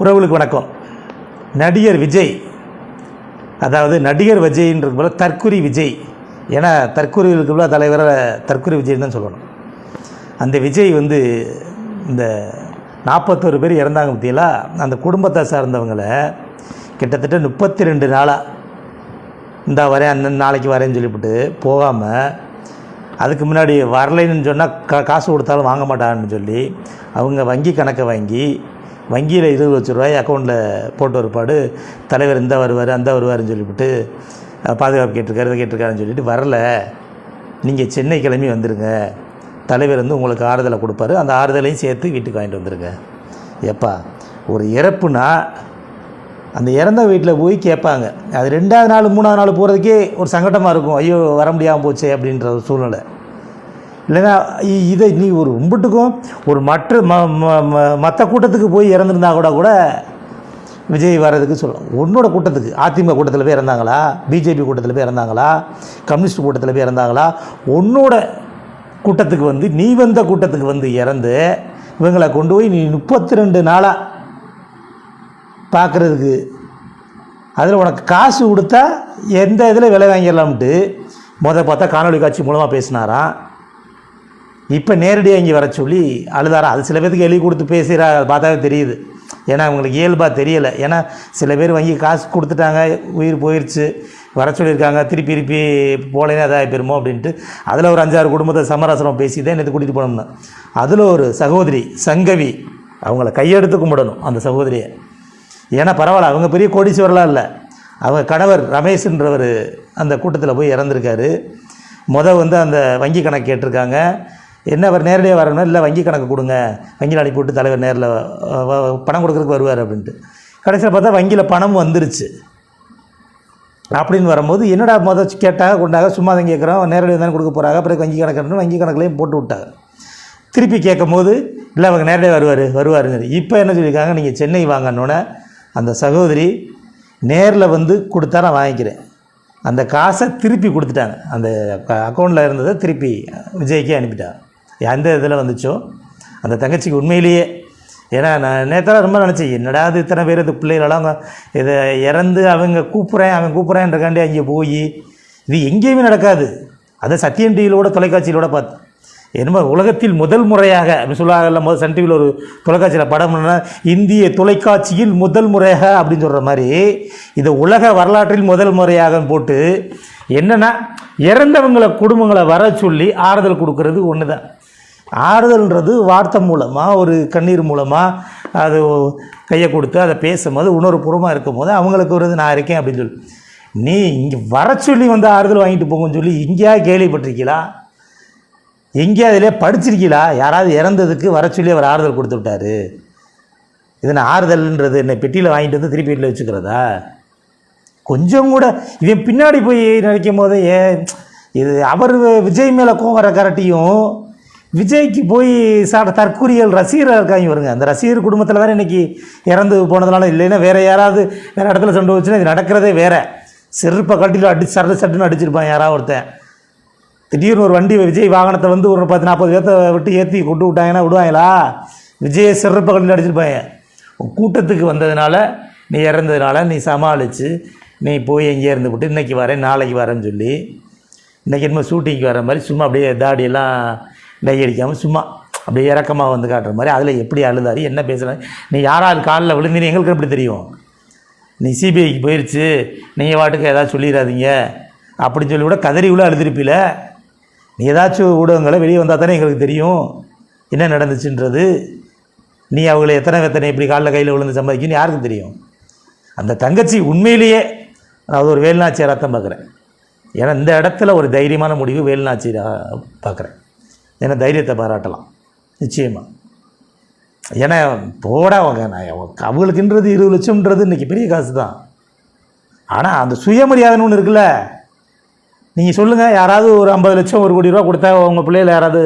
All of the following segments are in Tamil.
உறவுகளுக்கு வணக்கம். நடிகர் விஜய், அதாவது நடிகர் விஜய்ன்றது போல் தற்குறி விஜய், ஏன்னா தற்குறிகளுக்குள்ள தலைவரை தற்குறி விஜய் தான் சொல்லணும். அந்த விஜய் இந்த 41 பேர் இறந்தாங்க பற்றியெல்லாம், அந்த குடும்பத்தை சார்ந்தவங்களை கிட்டத்தட்ட 32 நாளாக இந்த வரேன் அந்த நாளைக்கு வரேன்னு சொல்லிவிட்டு போகாமல், அதுக்கு முன்னாடி வரலைன்னு சொன்னால் காசு கொடுத்தாலும் வாங்க மாட்டான்னு சொல்லி அவங்க வங்கி கணக்கை வாங்கி வங்கியில் 20 லட்ச ரூபாய் அக்கௌண்ட்டில் போட்டு ஒருபாடு தலைவர் இந்த வருவார் அந்த வருவார்னு சொல்லிவிட்டு பாதுகாப்பு கேட்டிருக்காருன்னு சொல்லிட்டு வரல, நீங்கள் சென்னை கிளம்பி வந்துடுங்க, தலைவர் உங்களுக்கு ஆறுதலை கொடுப்பாரு, அந்த ஆறுதலையும் சேர்த்து வீட்டுக்கு வாங்கிட்டு வந்துடுங்க. எப்பா ஒரு இறப்புனா அந்த இறந்த வீட்டில் போய் கேட்பாங்க. அது 2வது நாள் 3வது நாள் போகிறதுக்கே ஒரு சங்கடமாக இருக்கும். ஐயோ வர முடியாமல் போச்சே அப்படின்ற ஒரு சூழ்நிலை. இல்லைன்னா இதை நீ ஒரு கும்பிட்டுக்கும் ஒரு மற்ற கூட்டத்துக்கு போய் இறந்துருந்தா கூட விஜய் வர்றதுக்கு சொல்லலாம். உன்னோட கூட்டத்துக்கு, அதிமுக கூட்டத்தில் போய் இறந்தாங்களா, பிஜேபி கூட்டத்தில் போய் இறந்தாங்களா, கம்யூனிஸ்ட் கூட்டத்தில் போய் இறந்தாங்களா, உன்னோட கூட்டத்துக்கு நீ வந்த கூட்டத்துக்கு இறந்து இவங்களை கொண்டு போய் நீ 32 நாளாக பார்க்குறதுக்கு, அதில் உனக்கு காசு கொடுத்தா எந்த இதில் விலை வாங்கிடலாம்ட்டு பார்த்தா காணொலி காட்சி மூலமாக பேசினாராம். இப்போ நேரடியாக இங்கே வர சொல்லி அழுதாரா. அது சில பேருக்கு எழுதி கொடுத்து பேசுகிறா, பார்த்தாவே தெரியுது. ஏன்னா அவங்களுக்கு இயல்பாக தெரியலை. ஏன்னா சில பேர் வங்கி காசு கொடுத்துட்டாங்க, உயிர் போயிடுச்சு, வர சொல்லியிருக்காங்க, திருப்பி போலேன்னா எதாவது பெருமோ அப்படின்ட்டு அதில் ஒரு 5-6 குடும்பத்தை சமரசனம் பேசி தான் நேற்று கூட்டிகிட்டு போனோம்னா, அதில் ஒரு சகோதரி சங்கவி, அவங்கள கையெடுத்து கும்பிடணும் அந்த சகோதரியை. ஏன்னா பரவாயில்ல, அவங்க பெரிய கோடீஸ்வரலாம் இல்லை, அவங்க கணவர் ரமேஷ்ன்றவர் அந்த கூட்டத்தில் போய் இறந்துருக்காரு. அந்த வங்கி கணக்கு கேட்டிருக்காங்க. என்ன அவர் நேரடியாக வரணும், இல்லை வங்கி கணக்கு கொடுங்க, வங்கியில் அனுப்பிவிட்டு தலைவர் நேரில் பணம் கொடுக்குறதுக்கு வருவார் அப்படின்ட்டு. கடைசியில் பார்த்தா வங்கியில் பணம் வந்துருச்சு. அப்படின்னு வரும்போது என்னடா கேட்டாங்க, கொண்டாங்க, சும்மா தான் கேட்குறோம், நேரடியாக தானே கொடுக்க போகிறாங்க, அப்புறம் வங்கி கணக்கு வங்கி கணக்குலையும் போட்டு விட்டாங்க. திருப்பி கேட்கும் போது இல்லை அவங்க நேரடியாக வருவாருங்க. இப்போ என்ன சொல்லியிருக்காங்க, நீங்கள் சென்னை வாங்கன்னொன்னே அந்த சகோதரி நேரில் கொடுத்தா நான் வாங்கிக்கிறேன், அந்த காசை திருப்பி கொடுத்துட்டாங்க. அந்த அக்கௌண்ட்டில் இருந்ததை திருப்பி விஜய்க்கே அனுப்பிட்டாங்க. எந்த இதில் வந்துச்சோ அந்த தங்கச்சிக்கு உண்மையிலேயே. ஏன்னா நான் நேற்று ரொம்ப நினச்சேன், என்னடா அது இத்தனை பேர் இந்த பிள்ளைகளெல்லாம் இதை இறந்து அவன் கூப்பிட்றேன்றக்காண்டி அங்கே போய் இது எங்கேயுமே நடக்காது. அதை சத்தியம் டிவியிலோட தொலைக்காட்சியிலோட பார்த்தேன். என்னமோ உலகத்தில் முதல் முறையாக அப்படின்னு சொல்லுவாங்கல்ல, சன் டிவியில் ஒரு தொலைக்காட்சியில் படம்னா இந்திய தொலைக்காட்சியில் முதல் முறையாக அப்படின்னு சொல்கிற மாதிரி இதை உலக வரலாற்றில் முதல் முறையாக போட்டு என்னென்னா இறந்தவங்களை குடும்பங்களை வர சொல்லி ஆறுதல் கொடுக்கறது ஒன்று தான். ஆறுதல்ன்றது வார்த்தை மூலமாக, ஒரு கண்ணீர் மூலமாக, அது கையை கொடுத்து அதை பேசும்போது உணர்வுபூர்வமாக இருக்கும் போது அவங்களுக்கு ஒரு நான் இருக்கேன் அப்படின்னு சொல்லி, நீ இங்கே வர சொல்லி ஆறுதல் வாங்கிட்டு போங்கன்னு சொல்லி எங்கேயா கேள்விப்பட்டிருக்கீங்களா, எங்கேயா அதிலே படிச்சிருக்கீங்களா? யாராவது இறந்ததுக்கு வர சொல்லி அவர் ஆறுதல் கொடுத்து விட்டார். இது ஆறுதல்ன்றது என்னை பெட்டியில் வாங்கிட்டு திருப்பி வீட்டில் வச்சுக்கிறதா? கொஞ்சம் கூட இவன் பின்னாடி போய் நினைக்கும் போது இது அவர் விஜய் மேலே கோவம் வர கரட்டியும் விஜய்க்கு போய் தற்குறிகள் ரசிகராக இருக்காங்க வருங்க. அந்த ரசிகர் குடும்பத்தில் வேறு இன்றைக்கி இறந்து போனதுனால, இல்லைன்னா வேறு யாராவது வேறு இடத்துல சண்டை வச்சுன்னா இது நடக்கிறதே வேறு. செருப்பை கட்டியில் சட்டுன்னு அடிச்சிருப்பான் யாராவது ஒருத்தன். திடீர்னு ஒரு வண்டி விஜய் வாகனத்தை ஒரு 10-40 பேர்த்த விட்டு ஏற்றி கொண்டு விட்டாங்கன்னா விடுவாங்களா? விஜயை செருப்பை கட்டியில் அடிச்சிருப்பாங்க. கூட்டத்துக்கு வந்ததுனால, நீ இறந்ததுனால நீ சமாளித்து நீ போய் எங்கேயே இருந்து விட்டு இன்றைக்கி வரேன் நாளைக்கு வரேன்னு சொல்லி, இன்றைக்கி என்னமோ ஷூட்டிங்க்கு வர மாதிரி சும்மா அப்படியே தாடியெல்லாம் டை அடிக்காமல் சும்மா அப்படியே இறக்கமாக காட்டுற மாதிரி அதில் எப்படி அழுதாரு, என்ன பேசுகிறாரு, நீ யாராவது காலில் விழுந்தீங்க எங்களுக்கு எப்படி தெரியும்? நீ சிபிஐக்கு போயிடுச்சு, நீங்கள் வாட்டுக்கு ஏதாச்சும் சொல்லிடாதீங்க அப்படின்னு சொல்லி கூட கதறி கூட அழுதிருப்பில. நீ ஏதாச்சும் ஊடகங்களை வெளியே வந்தால் தானே எங்களுக்கு தெரியும் என்ன நடந்துச்சுன்றது. நீ அவங்கள எத்தனை இப்படி காலில் கையில் விழுந்து சம்பாதிக்கணும்னு யாருக்கும் தெரியும்? அந்த தங்கச்சி உண்மையிலேயே நான் ஒரு வேலுநாச்சியாராக தான் பார்க்குறேன். ஏன்னா இந்த இடத்துல ஒரு தைரியமான முடிவு வேலுநாச்சியாராக பார்க்குறேன். ஏன்னா தைரியத்தை பாராட்டலாம் நிச்சயமாக. ஏன்னா அவங்களுக்குன்றது 20 லட்சம்ன்றது இன்றைக்கி பெரிய காசு தான். ஆனால் அந்த சுயமரியாதைன்னு ஒன்று இருக்குல்ல. நீங்கள் சொல்லுங்கள், யாராவது ஒரு 50 லட்சம் 1 கோடி ரூபா கொடுத்தா உங்கள் பிள்ளைகள் யாராவது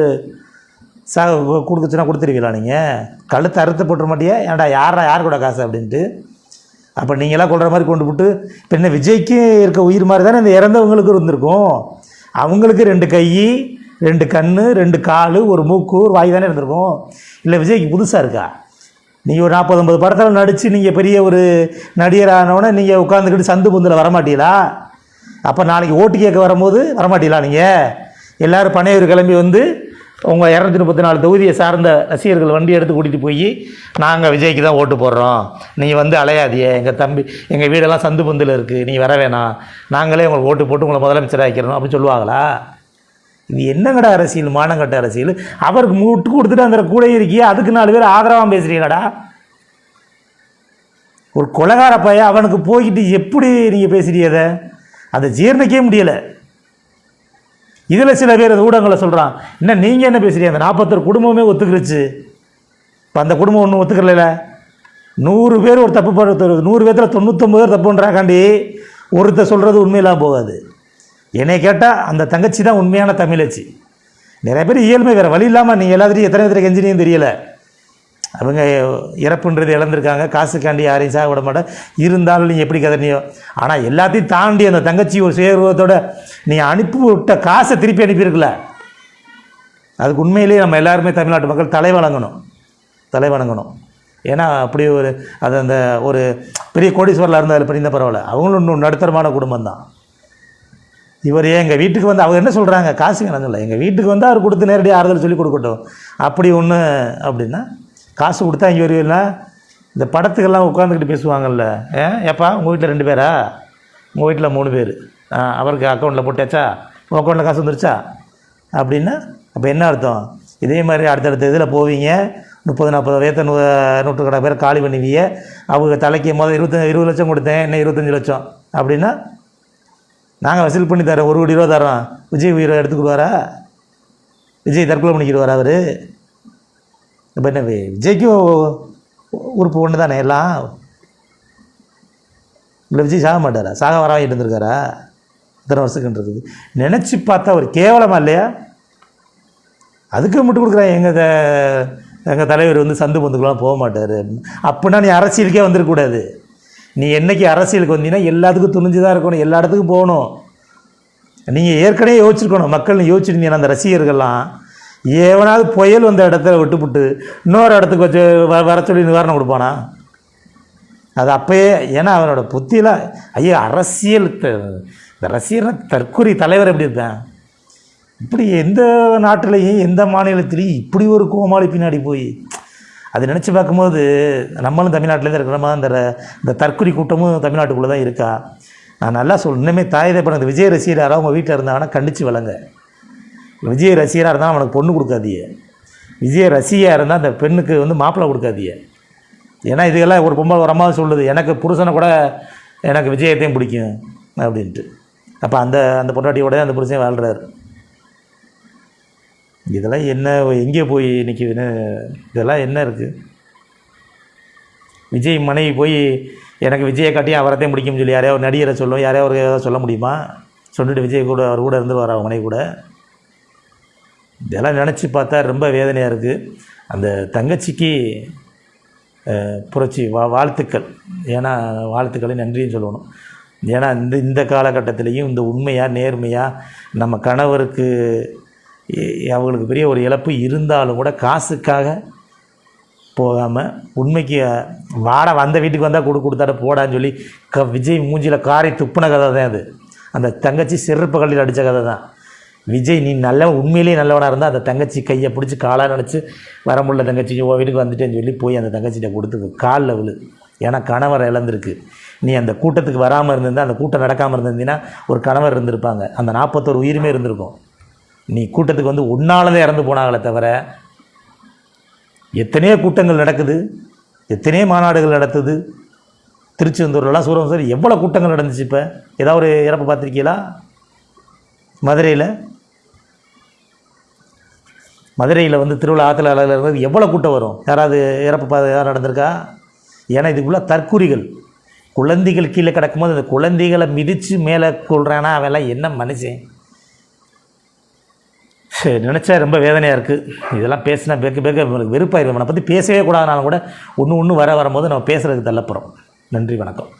கொடுத்துச்சுன்னா கொடுத்துருவீங்களா? நீங்கள் கழுத்தை அறுத்து போட்டுற மாட்டியா? ஏன்டா யார் கூட காசு அப்படின்ட்டு. அப்போ நீங்களாம் கொள்கிற மாதிரி கொண்டு விட்டு இப்போ என்ன விஜய்க்கு இருக்க உயிர் மாதிரி தானே இந்த இறந்தவங்களுக்கு இருந்திருக்கும். அவங்களுக்கு 2 கை 2 கண் 2 கால் 1 மூக்கு 1 வாய் தானே இருந்திருக்கும். இல்லை விஜய்க்கு புதுசாக இருக்கா? நீங்கள் ஒரு 40-50 படத்தில் நடித்து நீங்கள் பெரிய ஒரு நடிகரானோடனே நீங்கள் உட்காந்துக்கிட்டு சந்து பொந்தில் வரமாட்டீங்களா? அப்போ நாளைக்கு ஓட்டு கேட்க வரும்போது வரமாட்டீங்களா? நீங்கள் எல்லோரும் பனையூர் கிளம்பி வந்து உங்கள் 234 தொகுதியை சார்ந்த ரசிகர்கள் வண்டி எடுத்து கூட்டிகிட்டு போய் நாங்கள் விஜய்க்கு தான் ஓட்டு போடுறோம், நீங்கள் வந்து அலையாதியே, எங்கள் வீடெல்லாம் சந்து பொந்தில் இருக்குது, நீங்கள் வர வேணாம், நாங்களே உங்களுக்கு ஓட்டு போட்டு உங்களை முதலமைச்சராக வைக்கிறோம் அப்படின்னு சொல்லுவாங்களா? இது என்னங்கடா அரசியல், மானங்கட்ட அரசியல். அவருக்கு முட்டு கொடுத்துட்டு அந்த கூட இருக்கியா, அதுக்கு 4 பேர் ஆதரவாக பேசுகிறீங்களாடா? ஒரு கொலைகார பையன் அவனுக்கு போய்கிட்டு எப்படி நீங்கள் பேசுகிறீங்க? அதை ஜீர்ணிக்கவே முடியலை. இதில் சில பேர் அந்த ஊடகங்களை சொல்கிறான், என்ன நீங்கள் என்ன பேசுகிறீங்க, அந்த 41 குடும்பமே ஒத்துக்கிருச்சு, இப்போ அந்த குடும்பம் ஒன்றும் ஒத்துக்கல. 100 பேர் ஒரு தப்பு பண்ணுறது, 100 பேர்த்தில் 99 பேர் தப்பு பண்ணுறாக்காண்டி ஒருத்தர் சொல்கிறது உண்மையெல்லாம் போகாது. என்னை கேட்டால் அந்த தங்கச்சி தான் உண்மையான தமிழச்சி. நிறைய பேர் இயல்மை வேறு வழி இல்லாமல் நீங்கள் எல்லாத்துலையும் எத்தனை பேர் கெஞ்சினியும் தெரியலை. அவங்க இறப்புன்றது இழந்திருக்காங்க, காசுக்காண்டி யாரையும் சாக விட மாட்டேன், இருந்தாலும் நீங்கள் எப்படி கதனியோ. ஆனால் எல்லாத்தையும் தாண்டி அந்த தங்கச்சி ஒரு சுயரூபத்தோட நீங்கள் அனுப்பி விட்ட காசை திருப்பி அனுப்பியிருக்கல. அதுக்கு உண்மையிலேயே நம்ம எல்லாருமே தமிழ்நாட்டு மக்கள் தலை வணங்கணும். ஏன்னா அப்படி ஒரு அது அந்த ஒரு பெரிய கோடீஸ்வரில் இருந்தால் பண்ணியிருந்த பரவாயில்ல, அவங்களும் இன்னும் நடுத்தரமான குடும்பம் தான். இவர் எங்கள் வீட்டுக்கு வந்து அவங்க என்ன சொல்கிறாங்க, காசுங்க நான் சொல்ல, எங்கள் வீட்டுக்கு வந்து அவர் கொடுத்து நேரடியாக ஆறுதல் சொல்லி கொடுக்கட்டும், அப்படி ஒன்று அப்படின்னா காசு கொடுத்தா இங்கே வருவீங்களா? இந்த படத்துக்கெல்லாம் உட்காந்துக்கிட்டு பேசுவாங்கல்ல, ஏப்பா உங்கள் வீட்டில் 2 பேரா, உங்கள் வீட்டில் 3 பேர், அவருக்கு அக்கௌண்ட்டில் போட்டாச்சா, உங்கள் அக்கௌண்ட்டில் காசு வந்துருச்சா அப்படின்னா அப்போ என்ன அர்த்தம்? இதே மாதிரி அடுத்தடுத்த இதில் போவீங்க, 30-40 வயத்தை 100 பேர் காலி பண்ணுவீங்க, அவங்க தலைக்கு முதல் 20 லட்சம் கொடுத்தேன், இன்னும் 25 லட்சம் அப்படின்னா நாங்கள் வசூல் பண்ணி தரோம், 1 கோடி ரூபா தரோம், விஜய் உயிரை எடுத்துக்கிடுவாரா? விஜய் தற்கொலை பண்ணிக்கிடுவாரா அவர்? இப்போ என்ன விஜய்க்கும் உறுப்பு ஒன்று தானே எல்லாம்? இல்லை விஜய் சாக மாட்டாரா? சாக வராங்கிட்டு இருந்திருக்காரா இத்தனை வருஷத்துக்குன்றது? நினச்சி பார்த்தா ஒரு கேவலமாக இல்லையா? அதுக்கு மட்டும் கொடுக்குறேன், எங்கள் தலைவர் வந்து சந்து பந்துக்கெலாம் போக மாட்டார் அப்படின்னா நீ அரசியலுக்கே வந்துடக்கூடாது. நீ என்றைக்கு அரசியலுக்கு வந்தீங்கன்னா எல்லாத்துக்கும் துணிஞ்சு தான் இருக்கணும், எல்லா இடத்துக்கும் போகணும். நீங்கள் ஏற்கனவே யோசிச்சிருக்கணும், மக்கள் யோசிச்சிருந்தீங்கன்னா அந்த ரசிகர்கள்லாம் எவனாவது புயல் வந்த இடத்துல விட்டுப்புட்டு இன்னொரு இடத்துக்கு வச்சு வர சொல்லி நிவாரணம் கொடுப்பானா? அது அப்போயே, ஏன்னா அவனோட புத்தியெல்லாம் ஐயா அரசியல் இந்த ரசிகர் தற்கொலை தலைவர் எப்படி இருப்பேன்? இப்படி எந்த நாட்டிலையும் எந்த மாநிலத்திலையும் இப்படி ஒரு கோமாளி பின்னாடி போய் அது நினச்சி பார்க்கும்போது நம்மளும் தமிழ்நாட்டிலேருந்து இருக்கிற இந்த தற்கொலை கூட்டமும் தமிழ்நாட்டுக்குள்ளே தான் இருக்கா? நான் நல்லா இன்னுமே தாய் தப்ப இந்த விஜய் ரசிகராக அவங்க வீட்டில் இருந்தாங்கன்னா கண்டித்து வளங்க. விஜய் ரசிகராக இருந்தால் அவனுக்கு பொண்ணு கொடுக்காதீங்க, விஜய் ரசிகையாக இருந்தால் அந்த பெண்ணுக்கு வந்து மாப்பிள்ளை கொடுக்காதீங்க. ஏன்னா இதுக்கெல்லாம் ஒரு பொம்பளை ஒரு அம்மாவும் சொல்லுது, எனக்கு புருஷனை கூட எனக்கு விஜயத்தையும் பிடிக்கும் அப்படின்ட்டு. அப்போ அந்த பொண்டாட்டியோட அந்த புருஷன் வாழ்கிறார். இதெல்லாம் என்ன, எங்கே போய் நிற்கிதுன்னு, இதெல்லாம் என்ன இருக்குது? விஜய் மனைவி போய் எனக்கு விஜயை காட்டி அவரத்தையும் பிடிக்கும்னு சொல்லி யாரையா ஒரு நடிகரை சொல்லும், யாரையா ஒரு ஏதாவது சொல்ல முடியுமா? சொல்லிட்டு விஜய் கூட அவர் கூட இருந்து வர மனைவி கூட. இதெல்லாம் நினச்சி பார்த்தா ரொம்ப வேதனையாக இருக்குது. அந்த தங்கச்சிக்கு புரட்சி வாழ்த்துக்கள். ஏன்னா வாழ்த்துக்களை நன்றியும் சொல்லணும். ஏன்னா இந்த காலகட்டத்திலையும் இந்த உண்மையாக நேர்மையாக நம்ம கணவருக்கு அவங்களுக்கு பெரிய ஒரு இழப்பு இருந்தாலும் கூட காசுக்காக போகாமல் உண்மைக்கு வந்த வீட்டுக்கு வந்தால் கொடுத்தாட்ட போடான்னு சொல்லி விஜய் மூஞ்சியில் காரை துப்புன கதை தான் அது. அந்த தங்கச்சி செருப்பு கல்லில் அடித்த கதை தான். விஜய் நீ உண்மையிலேயே நல்லவனாக இருந்தால் அந்த தங்கச்சி கையை பிடிச்சி காலாக நினச்சி வர முடியல தங்கச்சி வீட்டுக்கு வந்துட்டேன்னு சொல்லி போய் அந்த தங்கச்சிகிட்ட கொடுத்து காலில் விழு. ஏன்னா கணவர் இழந்திருக்கு. நீ அந்த கூட்டத்துக்கு வராமல் இருந்திருந்தால், அந்த கூட்டம் நடக்காமல் இருந்திருந்தீங்கன்னா ஒரு கணவர் இருந்திருப்பாங்க, அந்த 41 உயிருமே இருந்திருக்கும். நீ கூட்டத்துக்கு வந்து உன்னாலதான் இறந்து போனாங்களே தவிர எத்தனையோ கூட்டங்கள் நடக்குது, எத்தனையோ மாநாடுகள் நடத்துது. திருச்செந்தூர்லாம் சூரம்சரி எவ்வளோ கூட்டங்கள் நடந்துச்சு. இப்போ ஏதாவது ஒரு இறப்பு பார்த்துருக்கீங்களா? மதுரையில் வந்து திருவிழா ஆற்றுல அழகில் இருந்தது எவ்வளோ கூட்டம் வரும்? யாராவது இறப்பு யாரும் நடந்திருக்கா? ஏன்னா இதுக்குள்ளே தற்கூரிகள், குழந்தைகள் கீழே கிடக்கும்போது அந்த குழந்தைகளை மிதித்து மேலே கொள்றானா அவெல்லாம் என்ன மனுஷன்? நினச்சா ரொம்ப வேதனையாக இருக்குது. இதெல்லாம் பேசினா நம்மளுக்கு வெறுப்பாயிருக்கும். நம்மளை பற்றி பேசவே கூடாதுனாலும் கூட வரும்போது நம்ம பேசுகிறதுக்கு தள்ளப்புறோம். நன்றி, வணக்கம்.